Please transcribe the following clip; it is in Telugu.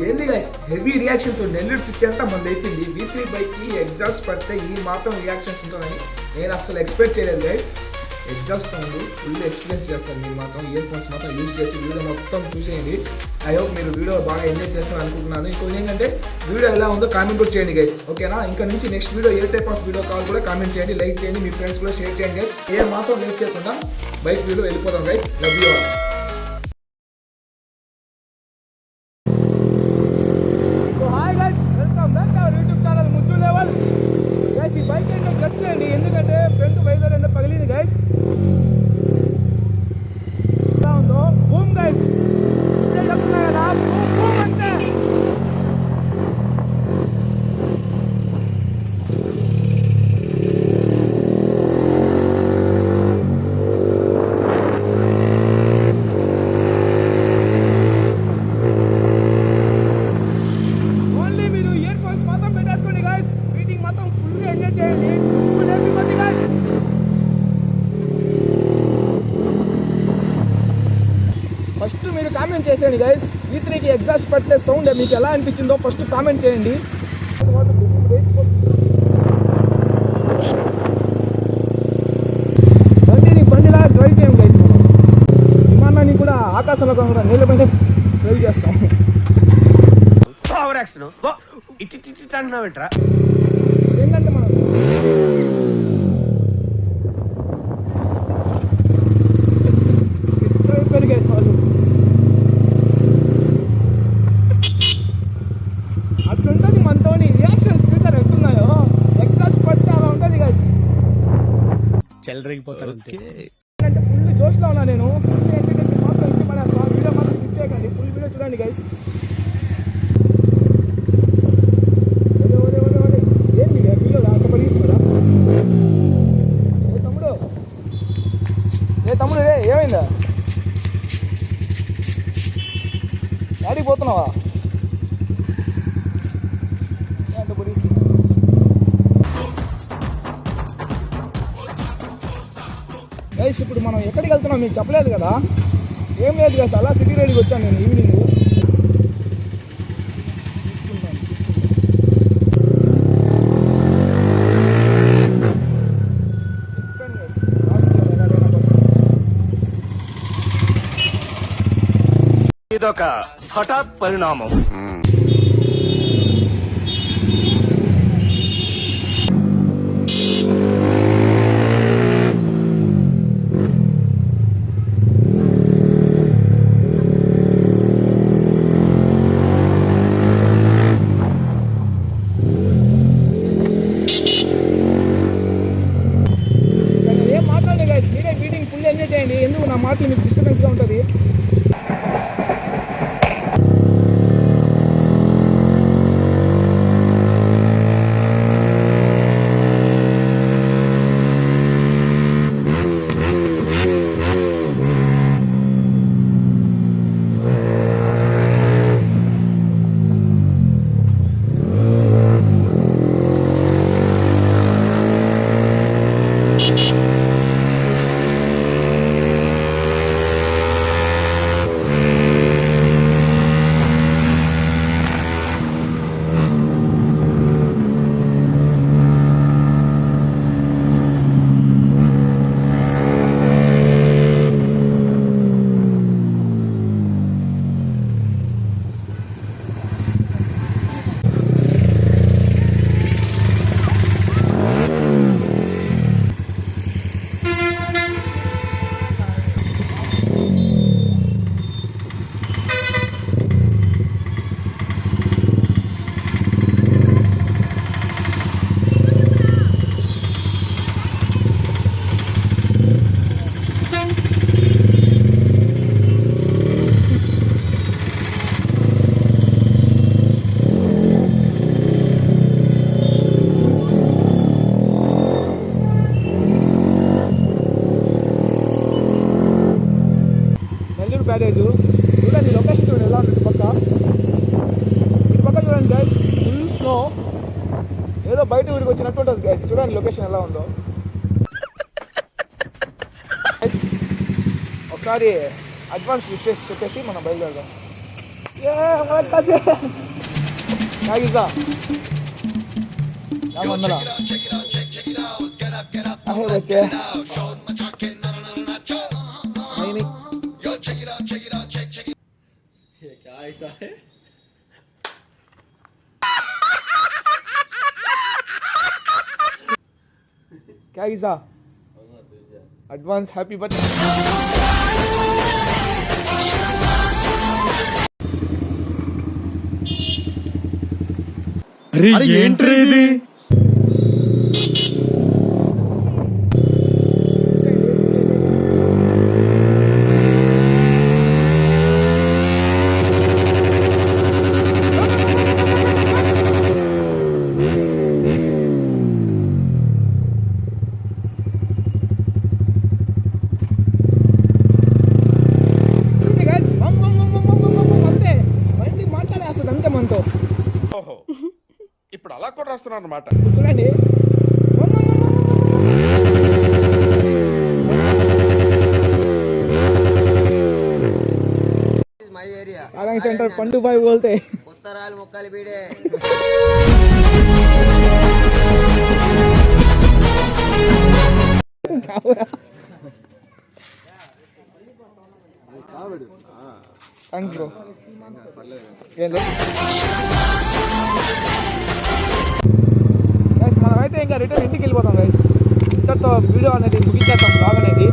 ఏంది guys heavy reactions Nellore city అంతా మంది అయిపోయింది. V3 బైక్ కి ఎగ్జాస్ట్ పడితే ఈ మాత్రం రియాక్షన్స్ ఉంటుందని నేను అసలు ఎక్స్పెక్ట్ చేయలేదు guys. Exhaust sound full experience చేస్తాను. మీరు మాత్రం ఇయర్ ఫోన్స్ మాత్రం యూజ్ చేసి వీడియో మొత్తం చూసేయండి. ఐ హోప్ మీరు వీడియో బాగా ఎంజాయ్ చేస్తారని అనుకుంటున్నాను. ఇంకోటి ఏంటంటే వీడియో ఎలా ఉందో కామెంట్ కూడా చేయండి గైస్, ఓకేనా? ఇంకా నుంచి next video A type of video call కూడా కామెంట్ చేయండి, లైక్ చేయండి, మీ ఫ్రెండ్స్ కూడా షేర్ చేయండి గైస్. ఏ మాత్రం లేట్ చేయకుండా బైక్ వీడియో వెళ్ళిపోతాం గైస్. Love you all. ఈ బైక్ ఏంటో ప్లస్ చేయండి, ఎందుకంటే ఫ్రంట్ వైజర్ అంటే పగిలింది గైస్. ఎలా ఉందో బూమ్ గైస్, చెప్తున్నా కదా బూమ్ అంటే. ఓన్లీ మీరు ఇయర్ ఫోన్స్ మాత్రం పెట్టేసుకోండి గైస్, మీటింగ్ మాత్రం ఫుల్గా ఎంజాయ్ చేయండి. ఫస్ట్ మీరు కామెంట్ చేసేయండి గైస్, V3కి ఎగ్జాస్ట్ పడితే సౌండ్ మీకు ఎలా అనిపించిందో ఫస్ట్ కామెంట్ చేయండి. బండిలా డ్రైవ్ చేయండి గైస్. విమానాన్ని కూడా ఆకాశంలో కూడా నీళ్ళ పైన డ్రైవ్ చేస్తాం. ఏంటంటే మనం గైస్ వాళ్ళు అట్లుంటుంది మనతోని. రియాక్షన్స్ చూసారు ఎట్లున్నాయో, ఎగ్జాస్ట్ పడితే అలా ఉంటుంది గైస్. చెల్లరిగిపోతారు అంటే ఫుల్ జోష్లో ఉన్నా నేను. ఎంటర్టైన్మెంట్ మాత్రం ఇచ్చి పడేస్తా. వీడియో మాత్రం స్కిప్ చేయకండి, ఫుల్ వీడియో చూడండి గైస్. ఏంటి వీడియో అంత పడిస్తున్నారా? ఏ తమ్ముడు ఏమైందా? యాడికి పోతున్నావా? గైస్ ఇప్పుడు మనం ఎక్కడికి వెళ్తున్నాం మీకు చెప్పలేదు కదా. ఏం లేదు గైస్, అలా సిటీ రైడ్కి వచ్చాను నేను ఈవినింగ్. ఇదొక హఠాత్ పరిణామం. ఏం మాట్లాడే గైస్, మీరే మీటింగ్ ఫుల్ ఎంజాయ్ చేయండి. ఎందుకు నా మాటలు మీకు డిస్టర్బెన్స్గా ఉంటుంది. ప్యాకేజ్. చూడండి లొకేషన్ చూడండి ఎలా ఉంది పక్క. ఇటు పక్క చూడండి గైస్, ఫుల్ స్నో. ఏదో బయట ఊరికి వచ్చినట్టు ఉంటుంది గైస్. చూడండి లొకేషన్ ఎలా ఉందో. ఒకసారి అడ్వాన్స్ విషెస్ చెప్పేసి మనం బయలుదేరదాం. क्या गिसा एडवांस हैप्पी बर्थडे. అరే ఏంట్రీ ఇది? బండి మాట్లాడేస్తుంది అంతే మనతో. ఓహో, ఇప్పుడు అలా కూడా రాస్తున్నారు అన్నమాట. చూడండి my area Arang centre Pandu भाई बोलते. ఉత్తరాలు ముక్కలు బీడే థ్యాంక్స్ బ్రో. గైస్ మనమైతే ఇంకా రిటర్న్ ఇంటికి వెళ్ళిపోతాం గైస్. ఇంతతో వీడియో అనేది ముగించేస్తాం, బ్లాగ్ అనేది.